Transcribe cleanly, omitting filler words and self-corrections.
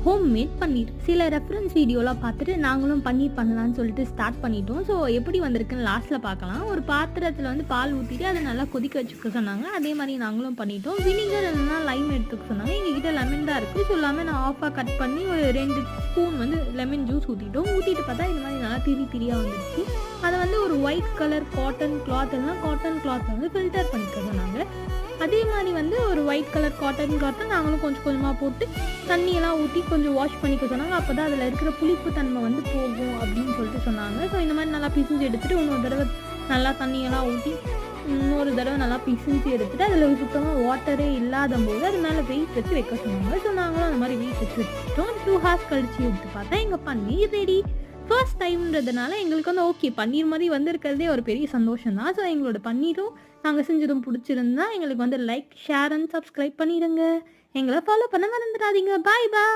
Homemade பன்னீர். சில reference வீடியோலாம் பார்த்துட்டு நாங்களும் பன்னீர் பண்ணலான்னு சொல்லிட்டு ஸ்டார்ட் பண்ணிட்டோம். ஸோ எப்படி வந்திருக்குன்னு லாஸ்ட்டில் பார்க்கலாம். ஒரு பாத்திரத்தில் வந்து பால் ஊற்றிட்டு அதை நல்லா கொதிக்க வச்சுக்க சொன்னாங்க. அதே மாதிரி நாங்களும் பண்ணிட்டோம். வினிகர் இல்லைனா லைம் எடுத்துக்க சொன்னாங்க. எங்ககிட்ட லெமன் தான் இருக்குது. ஸோ லெமன் ஆஃபாக கட் பண்ணி ஒரு 2 ஸ்பூன் வந்து லெமன் ஜூஸ் ஊற்றிட்டோம். ஊற்றிட்டு பார்த்தா இந்த மாதிரி நல்லா திரியாக வந்துடுச்சு. அதை வந்து ஒரு ஒயிட் கலர் காட்டன் கிளாத் இல்லைனா காட்டன் கிளாத் வந்து ஃபில்டர் பண்ணிக்க சொன்னாங்க. அதே மாதிரி வந்து ஒரு ஒயிட் கலர் காட்டன் கிளாத்தை நாங்களும் கொஞ்சம் கொஞ்சமாக போட்டு தண்ணியெல்லாம் ஊற்றி கொஞ்சம் வாஷ் பண்ணிக்க சொன்னாங்க. அப்போ தான் அதில் இருக்கிற புளிப்பு தன்மை வந்து போகும் அப்படின்னு சொல்லிட்டு சொன்னாங்க. ஸோ இந்த மாதிரி நல்லா பிசிஞ்சு எடுத்துகிட்டு இன்னொரு தடவை நல்லா தண்ணியெல்லாம் ஊற்றி இன்னொரு தடவை நல்லா பிசிஞ்சு எடுத்துகிட்டு அதில் சுத்தமாக வாட்டரே இல்லாத போது அது மேலே வெயிட் வச்சு வைக்க சொன்னாங்க. ஸோ நாங்களும் அந்த மாதிரி வெயிட் வச்சு வச்சுட்டோம். 2 hours கழிச்சு எடுத்து பார்த்தா எங்கள் பன்னீர் ரெடி. ஃபர்ஸ்ட் டைம்ன்றதுனால எங்களுக்கு வந்து ஓகே பன்னீர் மாதிரி வந்திருக்கிறதே ஒரு பெரிய சந்தோஷம் தான். ஸோ எங்களோட பன்னீரும் நாங்கள் செஞ்சதும் பிடிச்சிருந்தா எங்களுக்கு வந்து லைக், ஷேர் அண்ட் சப்ஸ்கிரைப் பண்ணிடுங்க. எங்களை ஃபாலோ பண்ண மறந்துடாதீங்க. பாய் பாய்.